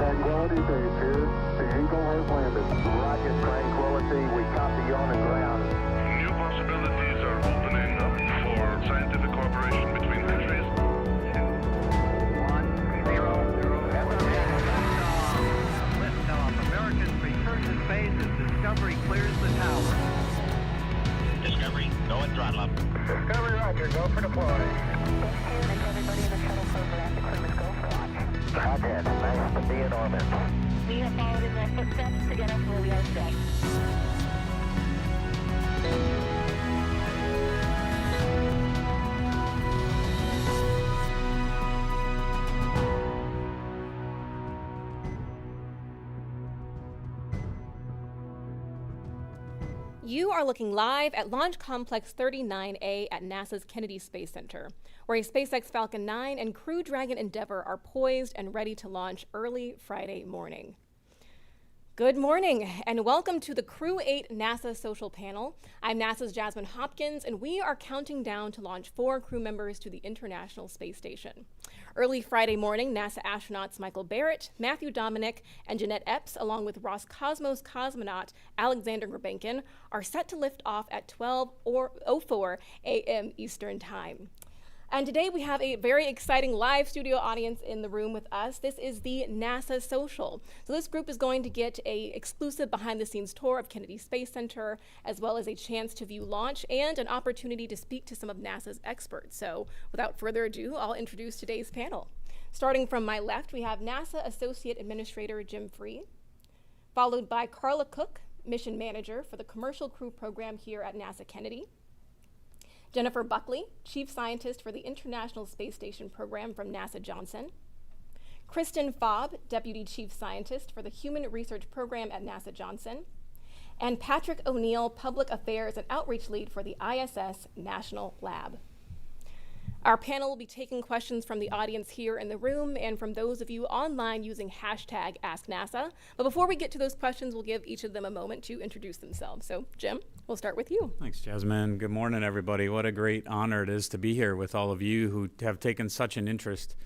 Tranquility Base here. The Eagle has landed. Rocket Tranquility, we copy you on the ground. New possibilities are opening up. Go for deploy. And everybody in the shuttle program, the crew is go for launch. Roger. Nice to be in orbit. We have followed in their footsteps to get us where we are today. You are looking live at Launch Complex 39A at NASA's Kennedy Space Center, where a SpaceX Falcon 9 and Crew Dragon Endeavour are poised and ready to launch early Friday morning. Good morning, and welcome to the Crew-8 NASA Social Panel. I'm NASA's Jasmine Hopkins, and we are counting down to launch 4 crew members to the International Space Station. Early Friday morning, NASA astronauts Michael Barratt, Matthew Dominick, and Jeanette Epps, along with Roscosmos cosmonaut Alexander Grebenkin, are set to lift off at 12:04 a.m. Eastern Time. And today we have a very exciting live studio audience in the room with us. This is the NASA Social. So this group is going to get an exclusive behind-the-scenes tour of Kennedy Space Center, as well as a chance to view launch and an opportunity to speak to some of NASA's experts. So without further ado, I'll introduce today's panel. Starting from my left, we have NASA Associate Administrator Jim Free, followed by Carla Koch, Mission Manager for the Commercial Crew Program here at NASA Kennedy. Jennifer Buchli, Chief Scientist for the International Space Station Program from NASA Johnson. Kristin, Deputy Chief Scientist for the Human Research Program at NASA Johnson. And Patrick O'Neill, Public Affairs and Outreach Lead for the ISS National Lab. Our panel will be taking questions from the audience here in the room and from those of you online using hashtag AskNASA. But before we get to those questions, we'll give each of them a moment to introduce themselves. So, Jim, we'll start with you. Thanks, Jasmine. Good morning, everybody. What a great honor it is to be here with all of you who have taken such an interest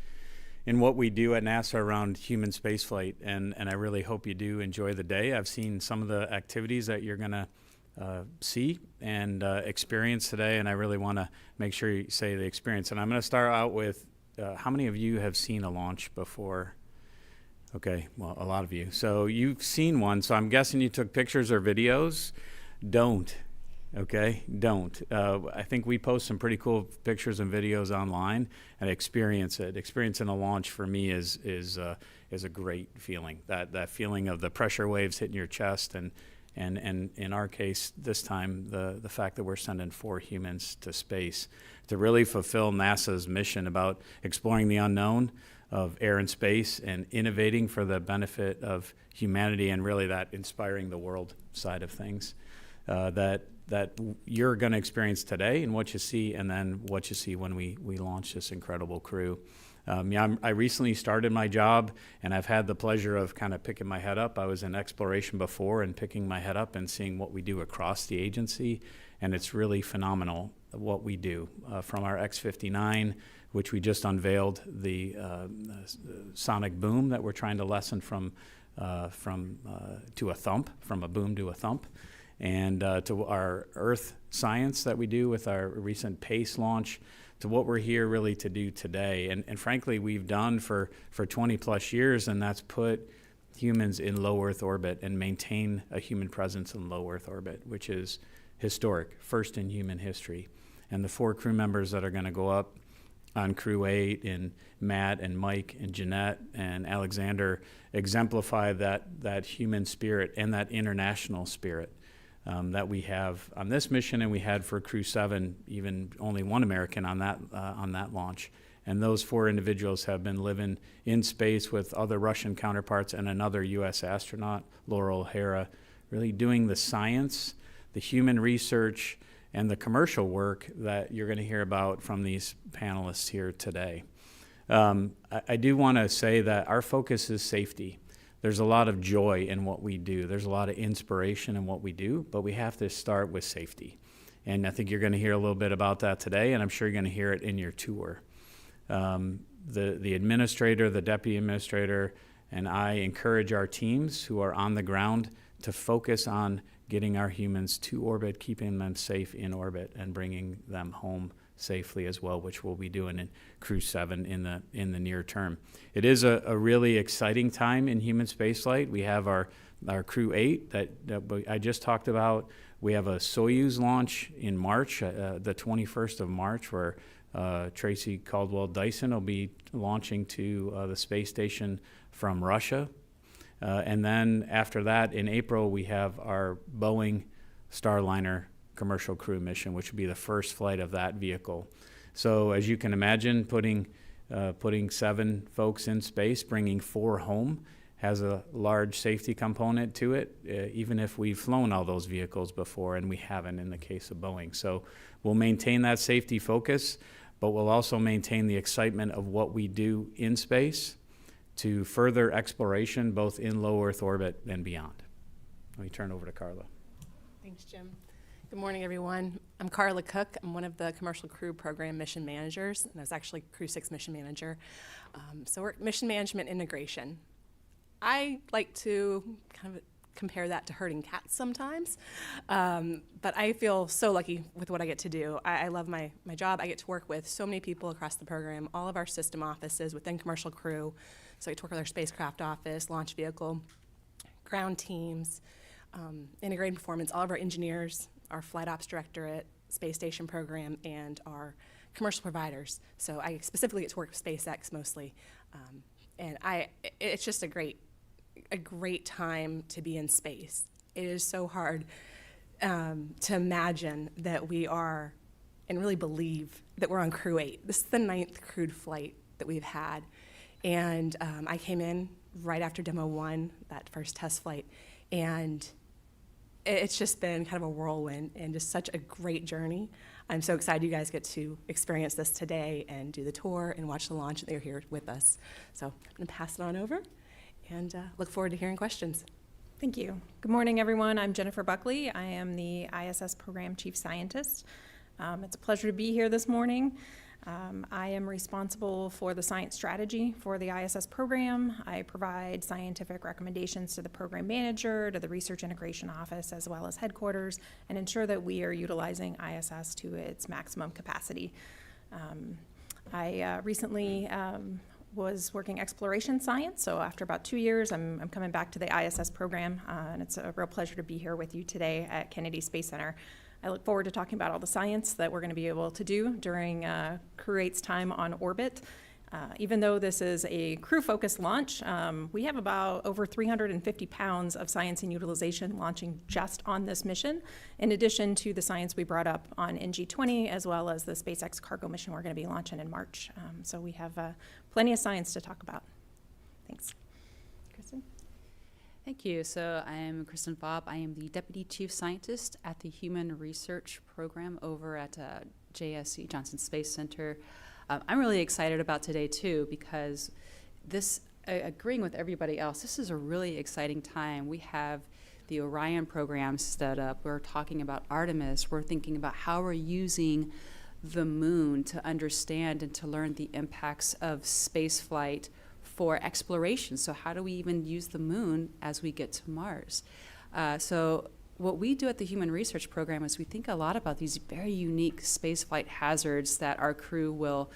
in what we do at NASA around human spaceflight. And I really hope you do enjoy the day. I've seen some of the activities that you're going to see and experience today, and I really want to make sure you say the experience. And I'm going to start out with how many of you have seen a launch before? Okay, well, a lot of you. So you've seen one, so I'm guessing you took pictures or videos. Don't, okay? Don't. I think we post some pretty cool pictures and videos online, and experience it. Experiencing a launch for me is a great feeling. That feeling of the pressure waves hitting your chest, and in our case, this time, the fact that we're sending 4 humans to space to really fulfill NASA's mission about exploring the unknown of air and space and innovating for the benefit of humanity, and really that inspiring the world side of things that you're going to experience today and what you see, and then what you see when we launch this incredible crew. I recently started my job, and I've had the pleasure of kind of picking my head up. I was in exploration before, and picking my head up and seeing what we do across the agency, and it's really phenomenal what we do. From our X-59, which we just unveiled, the sonic boom that we're trying to lessen from to a thump, from a boom to a thump, and to our Earth science that we do with our recent PACE launch, to what we're here really to do today. And frankly, we've done for 20 plus years, and that's put humans in low Earth orbit and maintain a human presence in low Earth orbit, which is historic, first in human history. And the 4 crew members that are going to go up on Crew-8, and Matt and Mike and Jeanette and Alexander, exemplify that human spirit and that international spirit that we have on this mission, and we had for Crew-7, even only 1 American on that launch. And those 4 individuals have been living in space with other Russian counterparts and another U.S. astronaut, Laura O'Hara, really doing the science, the human research, and the commercial work that you're going to hear about from these panelists here today. I do want to say that our focus is safety. There's a lot of joy in what we do. There's a lot of inspiration in what we do, but we have to start with safety. And I think you're going to hear a little bit about that today, and I'm sure you're going to hear it in your tour. The administrator, the deputy administrator, and I encourage our teams who are on the ground to focus on getting our humans to orbit, keeping them safe in orbit, and bringing them home safely as well, which we'll be doing in Crew-7 in the near term. It is a really exciting time in human spaceflight. We have our Crew-8 that I just talked about. We have a Soyuz launch in March, the 21st of March, where Tracy Caldwell Dyson will be launching to the space station from Russia. And then after that, in April, we have our Boeing Starliner commercial crew mission, which will be the first flight of that vehicle. So as you can imagine, putting 7 folks in space, bringing 4 home, has a large safety component to it, even if we've flown all those vehicles before, and we haven't in the case of Boeing. So we'll maintain that safety focus, but we'll also maintain the excitement of what we do in space to further exploration, both in low Earth orbit and beyond. Let me turn over to Carla. Thanks, Jim. Good morning, everyone. I'm Carla Koch. I'm one of the Commercial Crew Program Mission Managers, and I was actually Crew-6 Mission Manager. So we're mission management integration. I like to kind of compare that to herding cats sometimes, but I feel so lucky with what I get to do. I love my job. I get to work with so many people across the program, all of our system offices within Commercial Crew. So I get to work with our spacecraft office, launch vehicle, ground teams, integrated performance, all of our engineers, our flight ops directorate, space station program, and our commercial providers. So I specifically get to work with SpaceX mostly. And it's just a great time to be in space. It is so hard to imagine that we are, and really believe that we're on Crew-8. This is the 9th crewed flight that we've had. And I came in right after Demo 1, that first test flight, and it's just been kind of a whirlwind and just such a great journey. I'm so excited you guys get to experience this today and do the tour and watch the launch, and they're here with us. So I'm going to pass it on over and look forward to hearing questions. Thank you. Good morning, everyone. I'm Jennifer Buchli. I am the ISS Program Chief Scientist. It's a pleasure to be here this morning. I am responsible for the science strategy for the ISS program. I provide scientific recommendations to the program manager, to the research integration office, as well as headquarters, and ensure that we are utilizing ISS to its maximum capacity. I recently was working exploration science, so after about 2 years, I'm coming back to the ISS program, and it's a real pleasure to be here with you today at Kennedy Space Center. I look forward to talking about all the science that we're going to be able to do during Crew-8's time on orbit. Even though this is a crew-focused launch, we have about over 350 pounds of science and utilization launching just on this mission, in addition to the science we brought up on NG-20, as well as the SpaceX cargo mission we're going to be launching in March. So we have plenty of science to talk about. Thanks. Kristin? Thank you. So I am Kristin Fabre. I am the Deputy Chief Scientist at the Human Research Program over at JSC, Johnson Space Center. I'm really excited about today, too, because this, agreeing with everybody else, this is a really exciting time. We have the Orion program set up. We're talking about Artemis. We're thinking about how we're using the moon to understand and to learn the impacts of space flight for exploration. So how do we even use the moon as we get to Mars? So what we do at the Human Research Program is we think a lot about these very unique spaceflight hazards that our crew will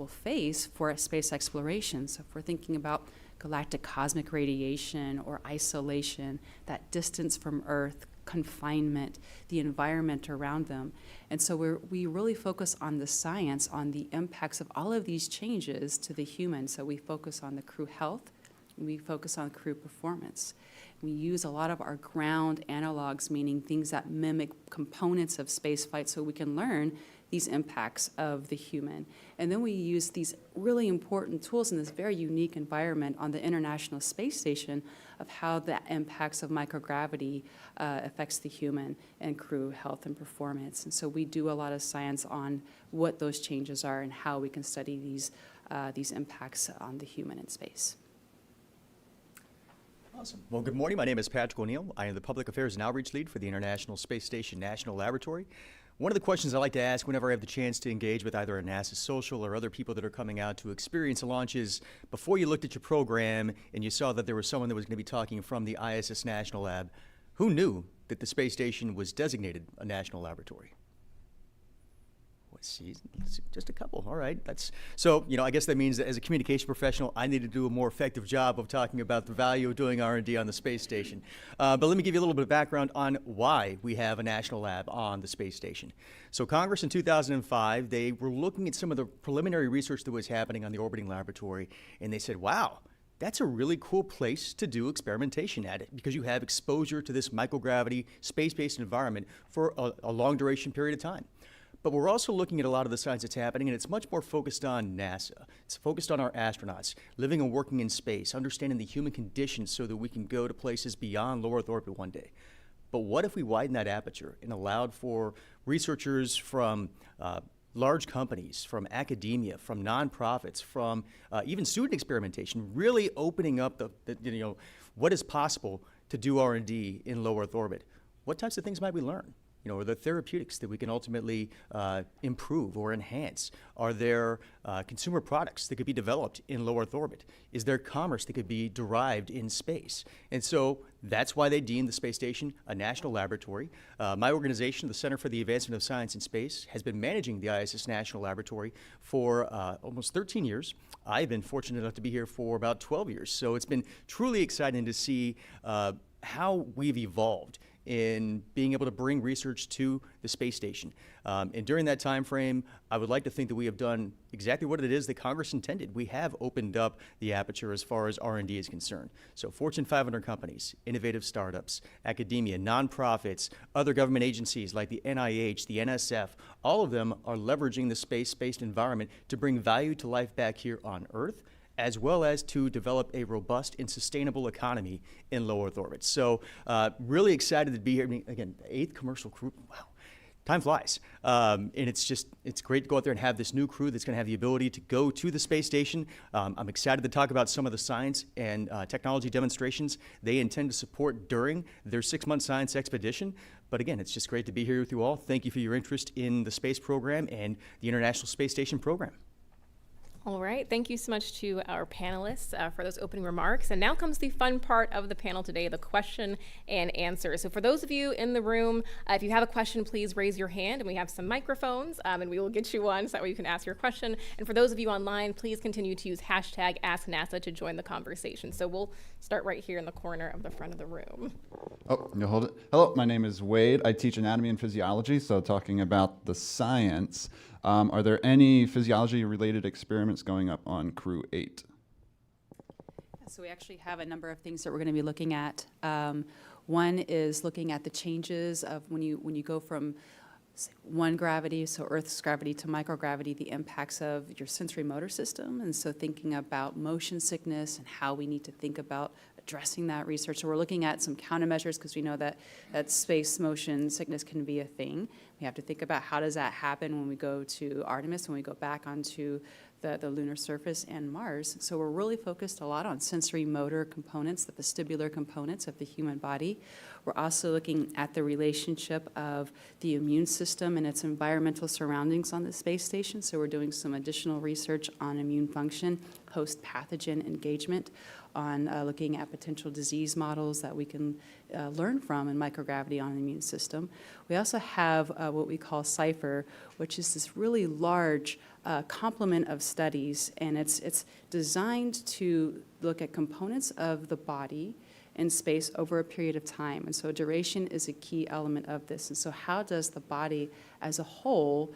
face for space exploration. So if we're thinking about galactic cosmic radiation or isolation, that distance from Earth, confinement, the environment around them. And so we really focus on the science, on the impacts of all of these changes to the human. So we focus on the crew health, and we focus on crew performance. We use a lot of our ground analogs, meaning things that mimic components of spaceflight, so we can learn these impacts of the human. And then we use these really important tools in this very unique environment on the International Space Station of how the impacts of microgravity affects the human and crew health and performance. And so we do a lot of science on what those changes are and how we can study these impacts on the human in space. Awesome. Well, good morning. My name is Patrick O'Neill. I am the Public Affairs and Outreach Lead for the International Space Station National Laboratory. One of the questions I like to ask whenever I have the chance to engage with either a NASA social or other people that are coming out to experience a launch is, before you looked at your program and you saw that there was someone that was going to be talking from the ISS National Lab, who knew that the space station was designated a national laboratory? Let's see, just a couple. All right, that's so. I guess that means that as a communication professional, I need to do a more effective job of talking about the value of doing R&D on the space station. But let me give you a little bit of background on why we have a national lab on the space station. So Congress in 2005, they were looking at some of the preliminary research that was happening on the orbiting laboratory, and they said, "Wow, that's a really cool place to do experimentation at it because you have exposure to this microgravity, space-based environment for a long duration period of time." But we're also looking at a lot of the science that's happening, and it's much more focused on NASA. It's focused on our astronauts living and working in space, understanding the human condition so that we can go to places beyond low Earth orbit one day. But what if we widen that aperture and allowed for researchers from large companies, from academia, from nonprofits, from even student experimentation, really opening up what is possible to do R&D in low Earth orbit? What types of things might we learn? Are there therapeutics that we can ultimately improve or enhance? Are there consumer products that could be developed in low Earth orbit? Is there commerce that could be derived in space? And so that's why they deemed the space station a national laboratory. My organization, the Center for the Advancement of Science in Space, has been managing the ISS National Laboratory for almost 13 years. I've been fortunate enough to be here for about 12 years. So it's been truly exciting to see how we've evolved in being able to bring research to the space station. And during that time frame, I would like to think that we have done exactly what it is that Congress intended. We have opened up the aperture as far as R&D is concerned. So Fortune 500 companies, innovative startups, academia, nonprofits, other government agencies like the NIH, the NSF, all of them are leveraging the space-based environment to bring value to life back here on Earth, as well as to develop a robust and sustainable economy in low Earth orbit. So really excited to be here. I mean, again, 8th commercial crew, wow, time flies. And it's great to go out there and have this new crew that's gonna have the ability to go to the space station. I'm excited to talk about some of the science and technology demonstrations they intend to support during their 6-month science expedition. But again, it's just great to be here with you all. Thank you for your interest in the space program and the International Space Station program. All right, thank you so much to our panelists for those opening remarks. And now comes the fun part of the panel today, the question and answer. So for those of you in the room, if you have a question, please raise your hand, and we have some microphones, and we will get you one so that way you can ask your question. And for those of you online, please continue to use hashtag AskNASA to join the conversation. So we'll start right here in the corner of the front of the room. Oh, you hold it. Hello, my name is Wade. I teach anatomy and physiology, so talking about the science. Are there any physiology-related experiments going up on Crew-8? So we actually have a number of things that we're going to be looking at. One is looking at the changes of when you go from one gravity, so Earth's gravity, to microgravity, the impacts of your sensory motor system. And so thinking about motion sickness and how we need to think about addressing that research. So we're looking at some countermeasures because we know that space motion sickness can be a thing. We have to think about how does that happen when we go to Artemis, when we go back onto the lunar surface and Mars. So we're really focused a lot on sensory motor components, the vestibular components of the human body. We're also looking at the relationship of the immune system and its environmental surroundings on the space station. So we're doing some additional research on immune function, host pathogen engagement, on looking at potential disease models that we can learn from in microgravity on the immune system. We also have what we call CIPHER, which is this really large complement of studies, and it's designed to look at components of the body in space over a period of time. And so duration is a key element of this. And so how does the body as a whole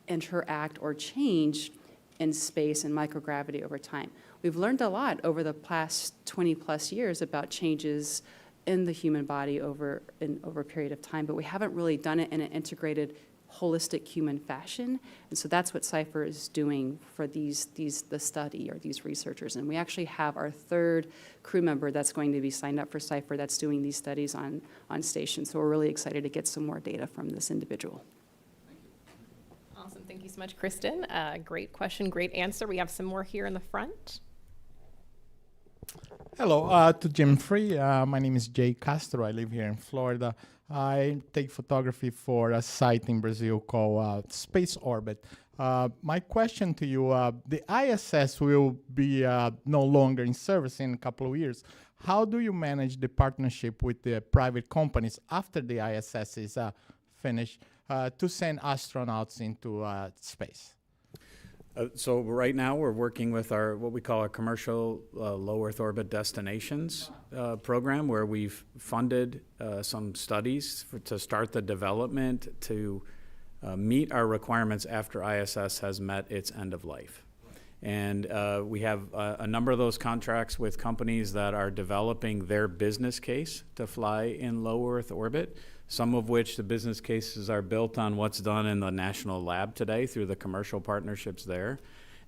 interact or change in space and microgravity over time? We've learned a lot over the past 20 plus years about changes in the human body over a period of time, but we haven't really done it in an integrated, holistic human fashion. And so that's what CIPHER is doing for the study, or these researchers. And we actually have our 3rd crew member that's going to be signed up for CIPHER that's doing these studies on station. So we're really excited to get some more data from this individual. Awesome, thank you so much, Kristin. Great question, great answer. We have some more here in the front. Hello, to Jim Free. My name is Jay Castro. I live here in Florida. I take photography for a site in Brazil called Space Orbit. My question to you, the ISS will be no longer in service in a couple of years. How do you manage the partnership with the private companies after the ISS is finished? to send astronauts into space? So right now we're working with our what we call our commercial low Earth orbit destinations program, where we've funded some studies to start the development to meet our requirements after ISS has met its end of life. And we have a number of those contracts with companies that are developing their business case to fly in low Earth orbit, some of which the business cases are built on what's done in the national lab today through the commercial partnerships there.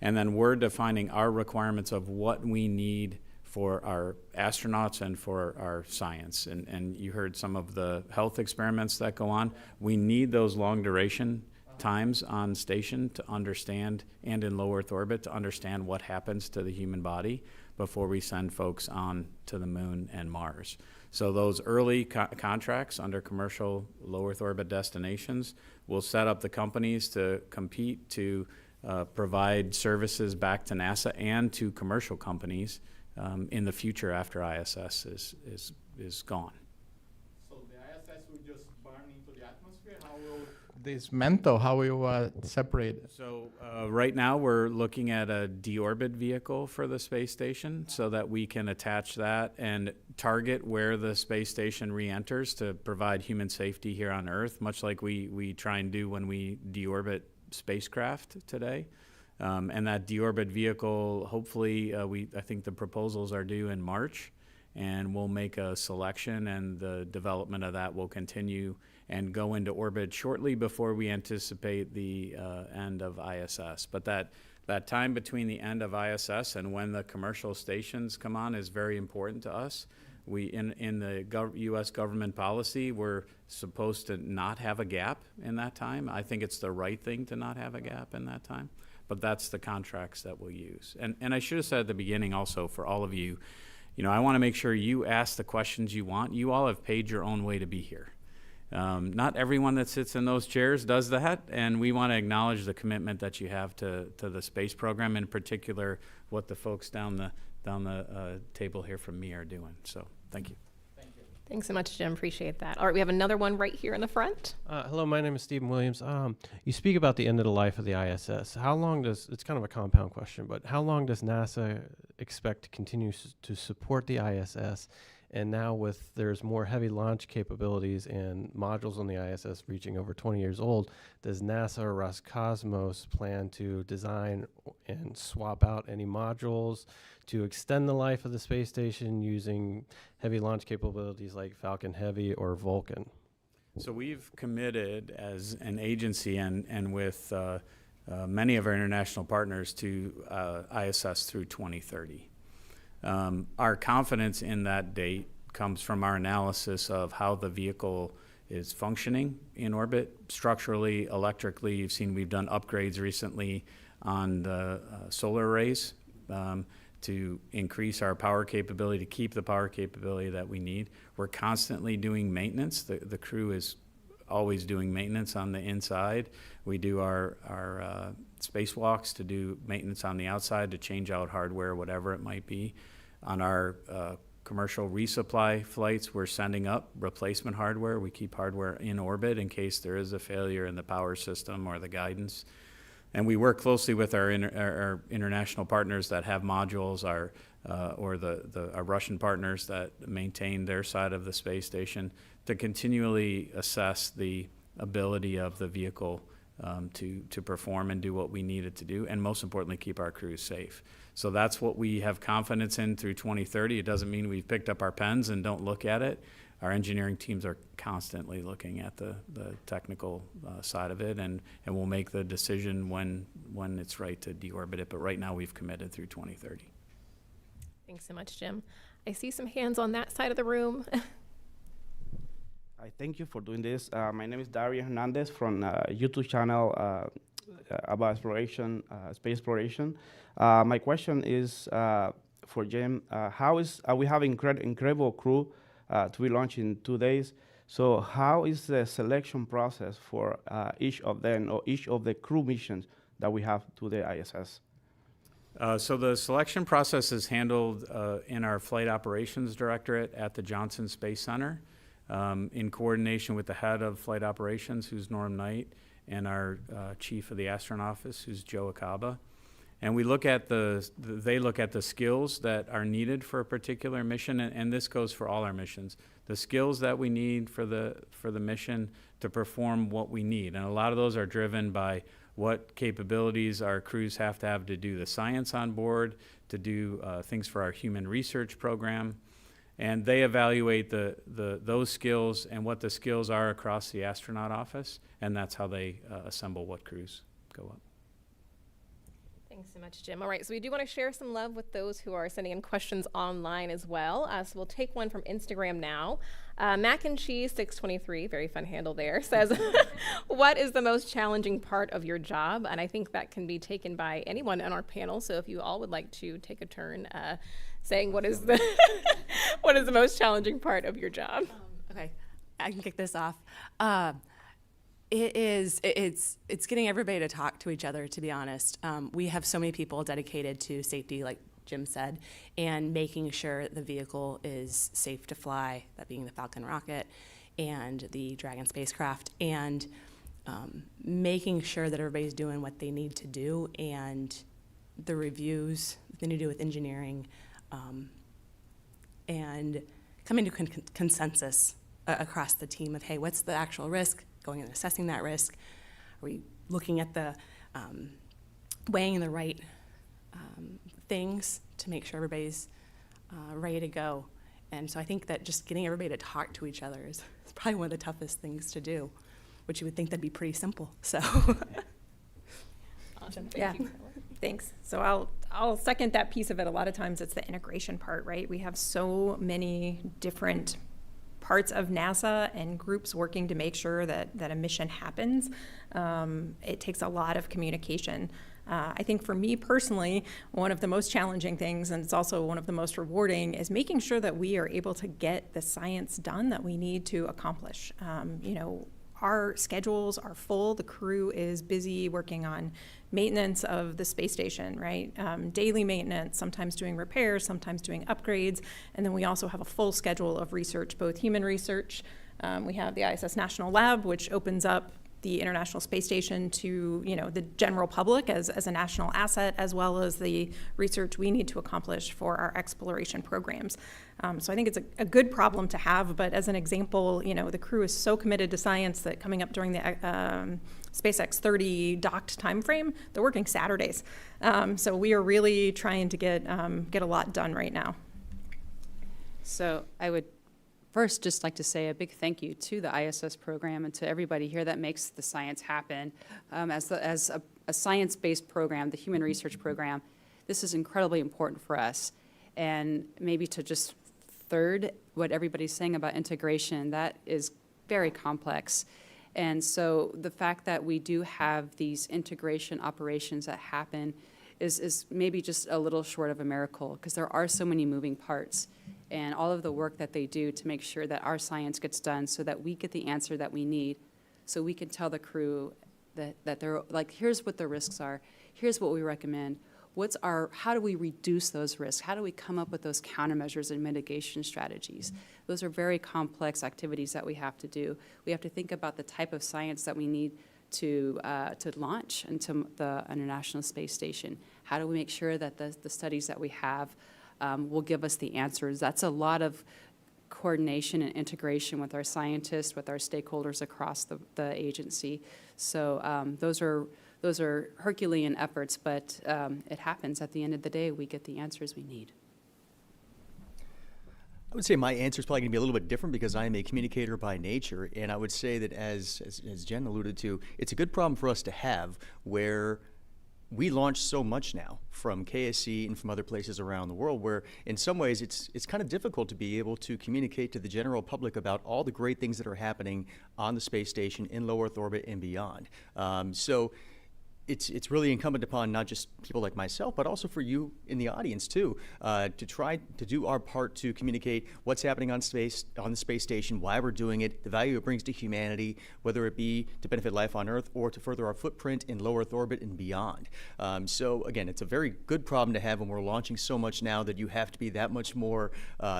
And then we're defining our requirements of what we need for our astronauts and for our science. And you heard some of the health experiments that go on. We need those long duration times on station to understand, and in low Earth orbit, to understand what happens to the human body before we send folks on to the moon and Mars. So those early contracts under commercial low Earth orbit destinations will set up the companies to compete to provide services back to NASA and to commercial companies in the future after ISS is gone. So the ISS will just burn into the atmosphere? How will this mental, how will you separate it? So right now we're looking at a deorbit vehicle for the space station so that we can attach that and target where the space station re-enters to provide human safety here on Earth, much like we try and do when we deorbit spacecraft today. And that deorbit vehicle, hopefully, I think the proposals are due in March, and we'll make a selection, and the development of that will continue and go into orbit shortly before we anticipate the end of ISS. But that time between the end of ISS and when the commercial stations come on is very important to us. In the U.S. government policy, we're supposed to not have a gap in that time. I think it's the right thing to not have a gap in that time, but that's the contracts that we'll use. And I should have said at the beginning also, for all of you, I want to make sure you ask the questions you want. You all have paid your own way to be here. Not everyone that sits in those chairs does that, and we want to acknowledge the commitment that you have to the space program, in particular what the folks down the table here from me are doing. So thank you. Thanks so much, Jim. Appreciate that. All right, we have another one right here in the front. Hello, my name is Stephen Williams. You speak about the end of the life of the ISS. How long it's kind of a compound question, but how long does NASA expect to continue to support the ISS? And now there's more heavy launch capabilities and modules on the ISS reaching over 20 years old, does NASA or Roscosmos plan to design and swap out any modules to extend the life of the space station using heavy launch capabilities like Falcon Heavy or Vulcan? So we've committed as an agency and with many of our international partners to ISS through 2030. Our confidence in that date comes from our analysis of how the vehicle is functioning in orbit, structurally, electrically. You've seen we've done upgrades recently on the solar arrays to increase our power capability, to keep the power capability that we need. We're constantly doing maintenance. The crew is always doing maintenance on the inside. We do our spacewalks to do maintenance on the outside, to change out hardware, whatever it might be. On our commercial resupply flights, we're sending up replacement hardware. We keep hardware in orbit in case there is a failure in the power system or the guidance. And we work closely with our international partners that have modules, our Russian partners that maintain their side of the space station, to continually assess the ability of the vehicle to perform and do what we need it to do, and most importantly, keep our crews safe. So that's what we have confidence in through 2030. It doesn't mean we've picked up our pens and don't look at it. Our engineering teams are constantly looking at the technical side of it, and we'll make the decision when it's right to deorbit it. But right now we've committed through 2030. Thanks so much, Jim. I see some hands on that side of the room. I thank you for doing this. My name is Dario Hernandez from YouTube channel about exploration, space exploration. My question is for Jim. We have incredible crew to be launched in 2 days. So how is the selection process for each of them, or each of the crew missions that we have to the ISS? So the selection process is handled in our Flight Operations Directorate at the Johnson Space Center. in coordination with the head of flight operations, who's Norm Knight, and our chief of the astronaut office, who's Joe Acaba. And we look at they look at the skills that are needed for a particular mission, and this goes for all our missions. The skills that we need for the mission to perform what we need. And a lot of those are driven by what capabilities our crews have to do the science on board, to do things for our human research program. And they evaluate those skills and what the skills are across the astronaut office, and that's how they assemble what crews go up. Thanks so much, Jim. All right, so we do want to share some love with those who are sending in questions online as well. So we'll take one from Instagram now. Mac and Cheese 623, very fun handle there, says, what is the most challenging part of your job? And I think that can be taken by anyone on our panel. So if you all would like to take a turn saying what is the what is the most challenging part of your job? Okay, I can kick this off. It's getting everybody to talk to each other, to be honest. We have so many people dedicated to safety, like Jim said, and making sure the vehicle is safe to fly, that being the Falcon rocket and the Dragon spacecraft, and making sure that everybody's doing what they need to do, and the reviews they need to do with engineering, and coming to consensus across the team of, hey, what's the actual risk? Going and assessing that risk. Are we looking at the weighing the right things to make sure everybody's ready to go? And so I think that just getting everybody to talk to each other is probably one of the toughest things to do, which you would think that'd be pretty simple. So Awesome. Yeah. Thank you. Thanks. So I'll second that piece of it. A lot of times it's the integration part, right? We have so many different parts of NASA and groups working to make sure that a mission happens. It takes a lot of communication. I think for me personally, one of the most challenging things, and it's also one of the most rewarding, is making sure that we are able to get the science done that we need to accomplish. Our schedules are full. The crew is busy working on maintenance of the space station, right? Daily maintenance, sometimes doing repairs, sometimes doing upgrades. And then we also have a full schedule of research, both human research. We have the ISS National Lab, which opens up the International Space Station to the general public as a national asset, as well as the research we need to accomplish for our exploration programs. So I think it's a good problem to have, but as an example, the crew is so committed to science that coming up during the SpaceX 30 docked timeframe, they're working Saturdays. So we are really trying to get a lot done right now. So I would first just like to say a big thank you to the ISS program and to everybody here that makes the science happen. As a science-based program, the human research program, this is incredibly important for us. And maybe to just third what everybody's saying about integration, that is very complex. And so the fact that we do have these integration operations that happen is maybe just a little short of a miracle, because there are so many moving parts. And all of the work that they do to make sure that our science gets done so that we get the answer that we need, so we can tell the crew that they're like, here's what the risks are, here's what we recommend, how do we reduce those risks, how do we come up with those countermeasures and mitigation strategies. Those are very complex activities that we have to do. We have to think about the type of science that we need to launch into the International Space Station. How do we make sure that the studies that we have will give us the answers? That's a lot of coordination and integration with our scientists, with our stakeholders across the agency. So those are Herculean efforts, but it happens. At the end of the day, we get the answers we need. I would say my answer is probably going to be a little bit different because I am a communicator by nature, and I would say that as Jen alluded to, it's a good problem for us to have where we launch so much now from KSC and from other places around the world where in some ways it's kind of difficult to be able to communicate to the general public about all the great things that are happening on the space station, in low Earth orbit, and beyond. So it's really incumbent upon not just people like myself, but also for you in the audience too, to try to do our part to communicate what's happening on the space station, why we're doing it, the value it brings to humanity, whether it be to benefit life on Earth or to further our footprint in low Earth orbit and beyond. So again, it's a very good problem to have when we're launching so much now that you have to be that much more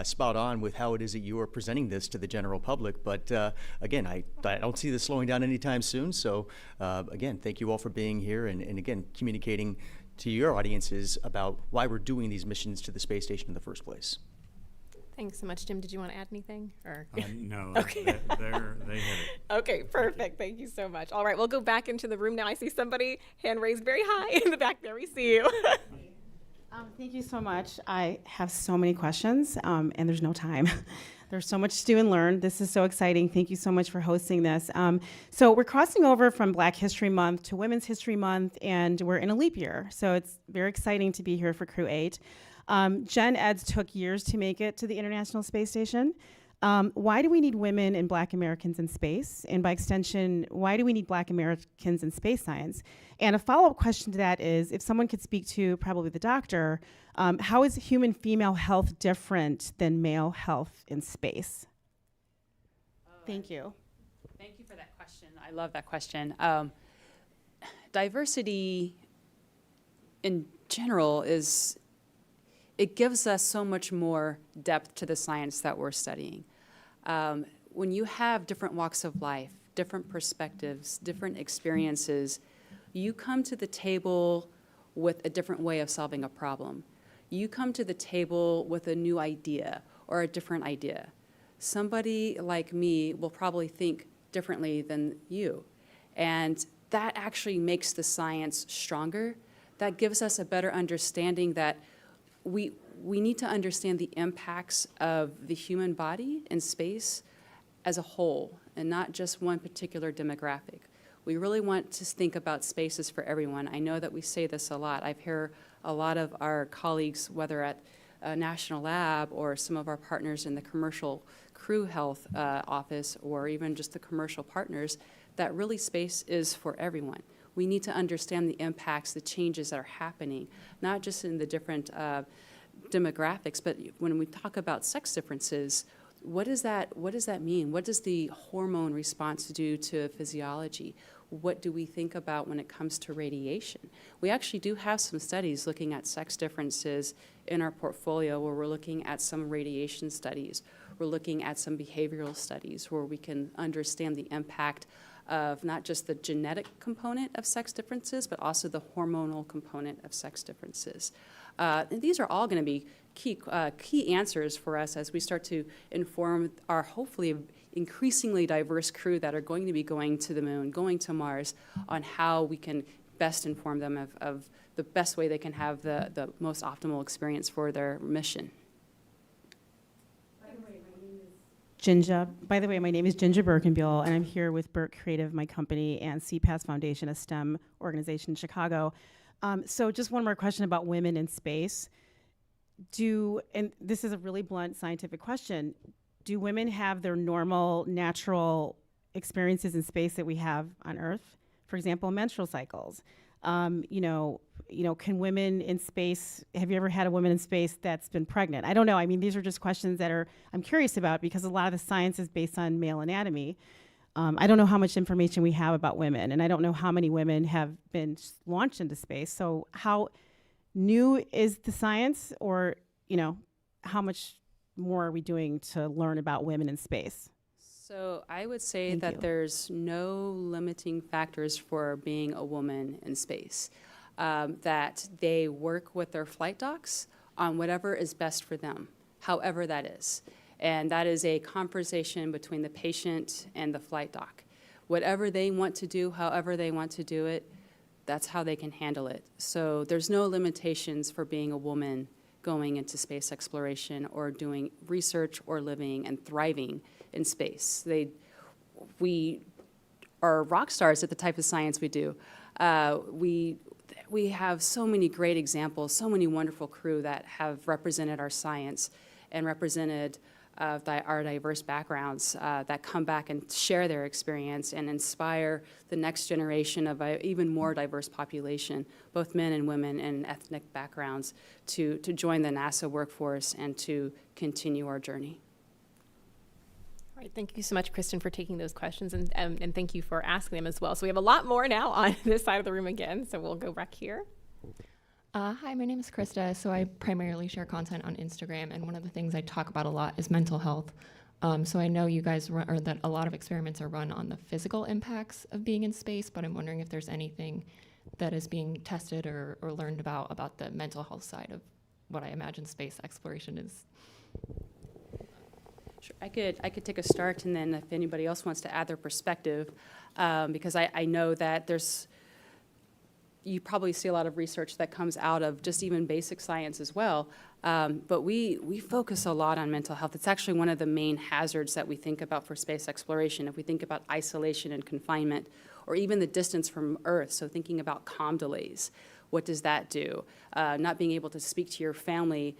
spot on with how it is that you are presenting this to the general public. But again, I don't see this slowing down anytime soon. So again, thank you all for being here and again, communicating to your audiences about why we're doing these missions to the space station in the first place. Thanks so much, Jim. Did you want to add anything? Or No, okay. they hit it. Okay, perfect. Thank you so much. All right, we'll go back into the room now. I see somebody hand raised very high in the back there. We see you. Thank you so much. I have so many questions, and there's no time. There's so much to do and learn. This is so exciting. Thank you so much for hosting this. So we're crossing over from Black History Month to Women's History Month, and we're in a leap year. So it's very exciting to be here for Crew-8. Gen Eds took years to make it to the International Space Station. Why do we need women and Black Americans in space? And by extension, why do we need Black Americans in space science? And a follow-up question to that is, if someone could speak to probably the doctor, how is human female health different than male health in space? Thank you. Thank you for that question. I love that question. Diversity in general it gives us so much more depth to the science that we're studying. When you have different walks of life, different perspectives, different experiences, you come to the table with a different way of solving a problem. You come to the table with a new idea or a different idea. Somebody like me will probably think differently than you. And that actually makes the science stronger. That gives us a better understanding that we need to understand the impacts of the human body in space as a whole and not just one particular demographic. We really want to think about spaces for everyone. I know that we say this a lot. I've heard a lot of our colleagues, whether at a national lab or some of our partners in the commercial crew health office or even just the commercial partners, that really space is for everyone. We need to understand the impacts, the changes that are happening, not just in the different demographics, but when we talk about sex differences, what does that mean? What does the hormone response do to physiology? What do we think about when it comes to radiation? We actually do have some studies looking at sex differences in our portfolio where we're looking at some radiation studies. We're looking at some behavioral studies where we can understand the impact of not just the genetic component of sex differences, but also the hormonal component of sex differences. And these are all going to be key answers for us as we start to inform our hopefully increasingly diverse crew that are going to be going to the moon, going to Mars, on how we can best inform them of the best way they can have the most optimal experience for their mission. By the way, my name is Ginger Birkenbiel, and I'm here with Burke Creative, my company, and CPAS Foundation, a STEM organization in Chicago. So just one more question about women in space. And this is a really blunt scientific question, do women have their normal, natural experiences in space that we have on Earth? For example, menstrual cycles. Can women in space, have you ever had a woman in space that's been pregnant? I don't know. I mean, these are just questions that I'm curious about because a lot of the science is based on male anatomy. I don't know how much information we have about women, and I don't know how many women have been launched into space. So how new is the science, or, how much more are we doing to learn about women in space? So I would say that there's no limiting factors for being a woman in space, that they work with their flight docs on whatever is best for them, however that is. And that is a conversation between the patient and the flight doc. Whatever they want to do, however they want to do it, that's how they can handle it. So there's no limitations for being a woman going into space exploration or doing research or living and thriving in space. We are rock stars at the type of science we do. We have so many great examples, so many wonderful crew that have represented our science and represented of our diverse backgrounds that come back and share their experience and inspire the next generation of an even more diverse population, both men and women and ethnic backgrounds, to join the NASA workforce and to continue our journey. All right, thank you so much, Kristin, for taking those questions, and thank you for asking them as well. So we have a lot more now on this side of the room again, so we'll go back here. Hi, my name is Krista. So I primarily share content on Instagram, and one of the things I talk about a lot is mental health. So I know you guys run, or that a lot of experiments are run on the physical impacts of being in space, but I'm wondering if there's anything that is being tested or learned about the mental health side of what I imagine space exploration is. Sure, I could take a start, and then if anybody else wants to add their perspective, because I know that you probably see a lot of research that comes out of just even basic science as well. But we focus a lot on mental health. It's actually one of the main hazards that we think about for space exploration. If we think about isolation and confinement, or even the distance from Earth, so thinking about comm delays, what does that do? Not being able to speak to your family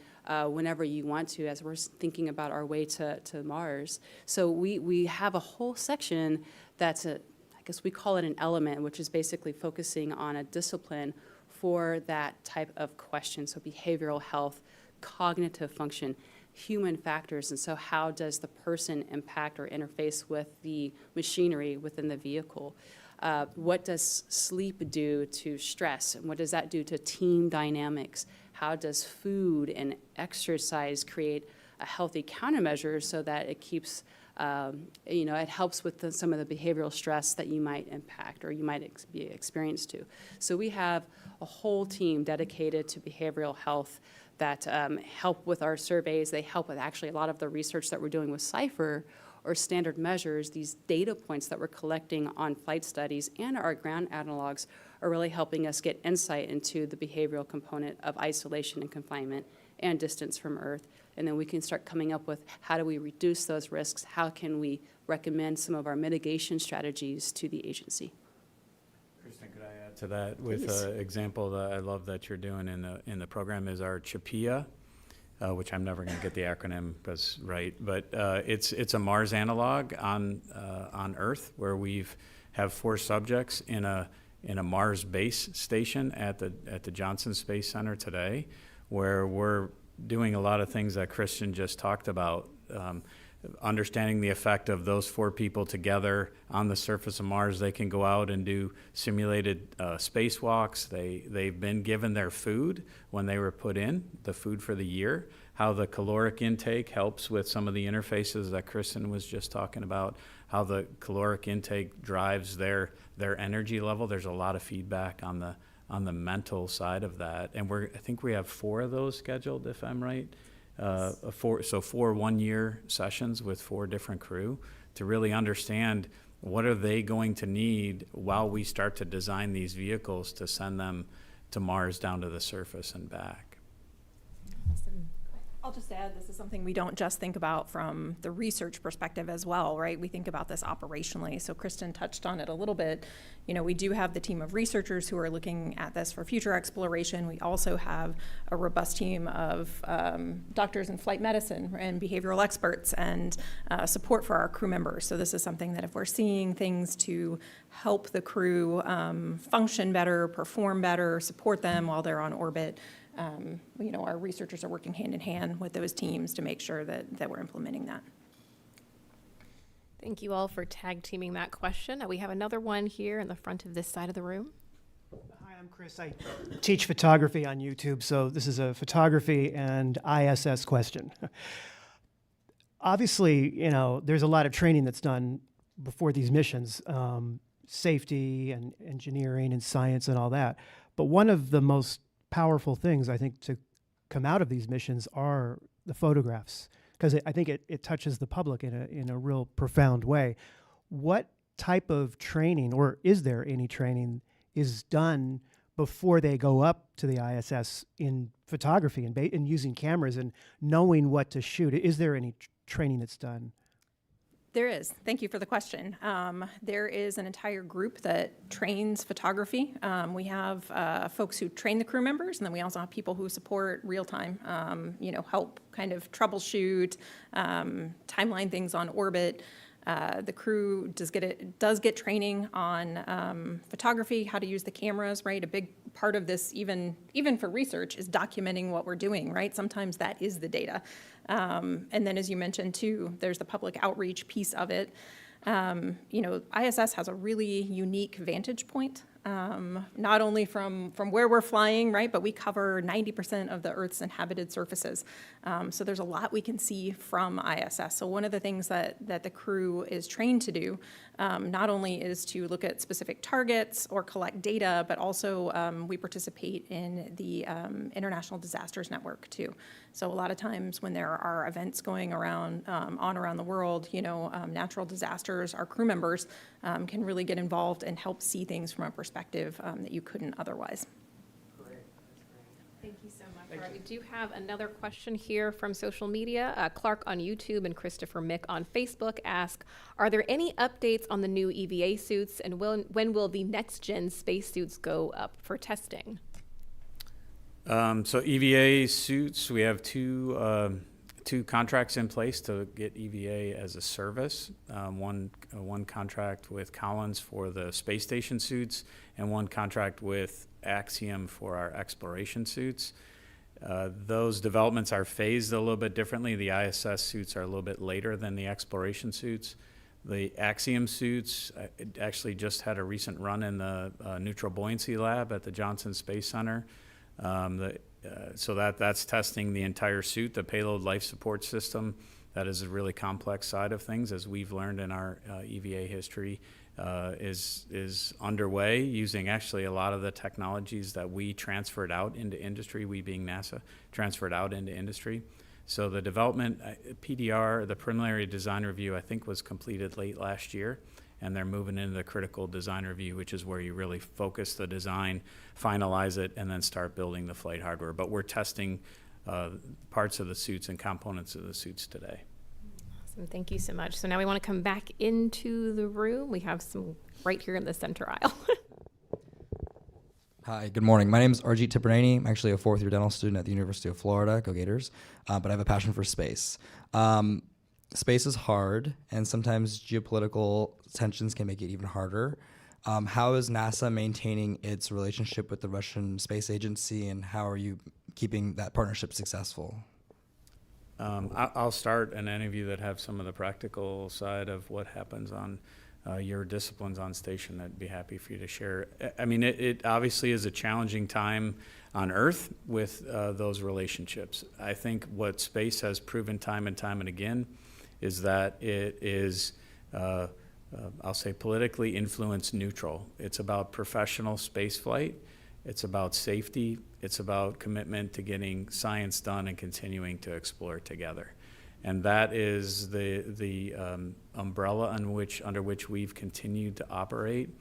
whenever you want to, as we're thinking about our way to Mars. So we have a whole section that's I guess we call it an element, which is basically focusing on a discipline for that type of question. So behavioral health, cognitive function, human factors, and so how does the person impact or interface with the machinery within the vehicle? What does sleep do to stress, and what does that do to team dynamics? How does food and exercise create a healthy countermeasure so that it keeps it helps with some of the behavioral stress that you might impact or you might be experienced to. So we have a whole team dedicated to behavioral health that help with our surveys. They help with actually a lot of the research that we're doing with CIPHER or standard measures. These data points that we're collecting on flight studies and our ground analogs are really helping us get insight into the behavioral component of isolation and confinement and distance from Earth. And then we can start coming up with how do we reduce those risks? How can we recommend some of our mitigation strategies to the agency? Kristin, could I add to that with an example that I love that you're doing in the program is our CHAPIA, which I'm never going to get the acronym right, but it's a Mars analog on Earth where have 4 subjects in a Mars base station at the Johnson Space Center today, where we're doing a lot of things that Kristin just talked about, understanding the effect of those 4 people together on the surface of Mars. They can go out and do simulated spacewalks. They've been given their food when they were put in, the food for the year, how the caloric intake helps with some of the interfaces that Kristin was just talking about, how the caloric intake drives their energy level. There's a lot of feedback on the mental side of that. And I think we have 4 of those scheduled, if I'm right. 4 one-year sessions with 4 different crew to really understand what are they going to need while we start to design these vehicles to send them to Mars down to the surface and back. Awesome. I'll just add, this is something we don't just think about from the research perspective as well, right? We think about this operationally. So Kristin touched on it a little bit. You know, we do have the team of researchers who are looking at this for future exploration. We also have a robust team of doctors in flight medicine and behavioral experts and support for our crew members. So this is something that if we're seeing things to help the crew function better, perform better, support them while they're on orbit, our researchers are working hand in hand with those teams to make sure that we're implementing that. Thank you all for tag teaming that question. We have another one here in the front of this side of the room. Hi, I'm Chris. I teach photography on YouTube, so this is a photography and ISS question. Obviously, there's a lot of training that's done before these missions, safety and engineering and science and all that. But one of the most powerful things, I think, to come out of these missions are the photographs, because I think it touches the public in a real profound way. What type of training, or is there any training, is done before they go up to the ISS in photography and using cameras and knowing what to shoot? Is there any training that's done? There is. Thank you for the question. There is an entire group that trains photography. We have folks who train the crew members, and then we also have people who support real-time, help kind of troubleshoot, timeline things on orbit. The crew does get training on photography, how to use the cameras, right? A big part of this, even for research, is documenting what we're doing, right? Sometimes that is the data. And then, as you mentioned too, there's the public outreach piece of it. ISS has a really unique vantage point, not only from where we're flying, right, but we cover 90% of the Earth's inhabited surfaces. So there's a lot we can see from ISS. So one of the things that the crew is trained to do not only is to look at specific targets or collect data, but also we participate in the International Disasters Network too. So a lot of times when there are events going around around the world, natural disasters, our crew members can really get involved and help see things from a perspective that you couldn't otherwise. Thank you so much. All right, we do have another question here from social media. Clark on YouTube and Christopher Mick on Facebook ask, are there any updates on the new EVA suits, and when will the next-gen spacesuits go up for testing? So EVA suits, we have two contracts in place to get EVA as a service. One contract with Collins for the space station suits, and one contract with Axiom for our exploration suits. Those developments are phased a little bit differently. The ISS suits are a little bit later than the exploration suits. The Axiom suits actually just had a recent run in the neutral buoyancy lab at the Johnson Space Center. So that's testing the entire suit, the payload life support system. That is a really complex side of things, as we've learned in our EVA history, is underway, using actually a lot of the technologies that we transferred out into industry, we being NASA, transferred out into industry. So the development, PDR, the preliminary design review, I think was completed late last year, and they're moving into the critical design review, which is where you really focus the design, finalize it, and then start building the flight hardware. But we're testing parts of the suits and components of the suits today. Awesome, thank you so much. So now we want to come back into the room. We have some right here in the center aisle. Hi, good morning. My name is Arjit Tipernani. I'm actually a fourth-year dental student at the University of Florida, go Gators, but I have a passion for space. Space is hard, and sometimes geopolitical tensions can make it even harder. How is NASA maintaining its relationship with the Russian Space Agency, and how are you keeping that partnership successful? I'll start, and any of you that have some of the practical side of what happens on your disciplines on station, I'd be happy for you to share. I mean, it obviously is a challenging time on Earth with those relationships. I think what space has proven time and time and again is that it is, I'll say, politically influence neutral. It's about professional space flight. It's about safety. It's about commitment to getting science done and continuing to explore together. And that is the umbrella under which we've continued to operate.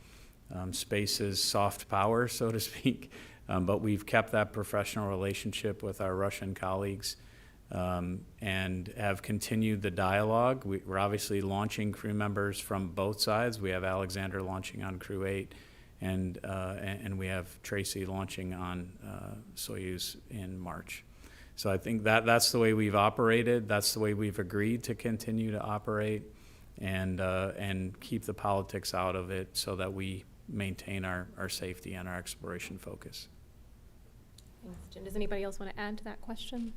Space is soft power, so to speak, but we've kept that professional relationship with our Russian colleagues and have continued the dialogue. We're obviously launching crew members from both sides. We have Alexander launching on Crew-8, and we have Tracy launching on Soyuz in March. So I think that's the way we've operated. That's the way we've agreed to continue to operate, and keep the politics out of it so that we maintain our safety and our exploration focus. Thanks, Jen. Does anybody else want to add to that question?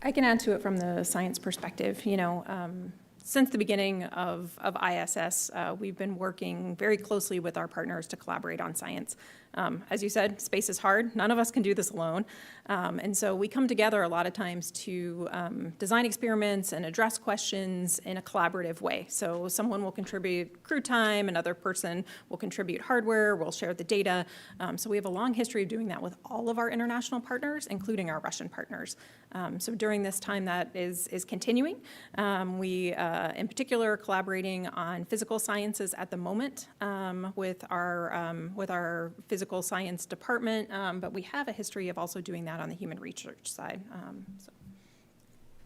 I can add to it from the science perspective. Since the beginning of ISS, we've been working very closely with our partners to collaborate on science. As you said, space is hard. None of us can do this alone. And so we come together a lot of times to design experiments and address questions in a collaborative way. So someone will contribute crew time, another person will contribute hardware, we'll share the data. So we have a long history of doing that with all of our international partners, including our Russian partners. So during this time, that is continuing. We, in particular, are collaborating on physical sciences at the moment with our physical science department, but we have a history of also doing that on the human research side.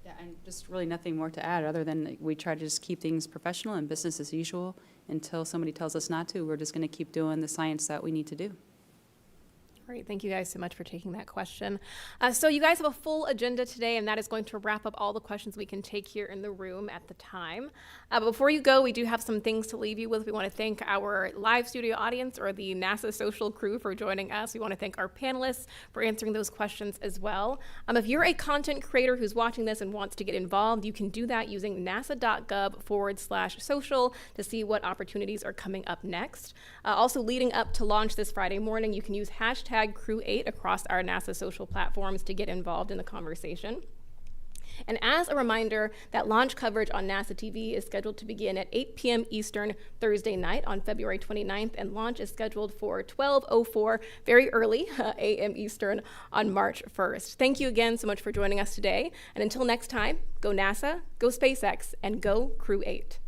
Yeah, and just really nothing more to add other than we try to just keep things professional and business as usual. Until somebody tells us not to, we're just going to keep doing the science that we need to do. Great. Thank you guys so much for taking that question. So you guys have a full agenda today, and that is going to wrap up all the questions we can take here in the room at the time. But before you go, we do have some things to leave you with. We want to thank our live studio audience, or the NASA social crew, for joining us. We want to thank our panelists for answering those questions as well. If you're a content creator who's watching this and wants to get involved, you can do that using nasa.gov/social to see what opportunities are coming up next. Also, leading up to launch this Friday morning, you can use hashtag Crew-8 across our NASA social platforms to get involved in the conversation. And as a reminder, that launch coverage on NASA TV is scheduled to begin at 8 p.m. Eastern Thursday night on February 29th, and launch is scheduled for 12:04, very early, a.m. Eastern on March 1st. Thank you again so much for joining us today, and until next time, go NASA, go SpaceX, and go Crew-8.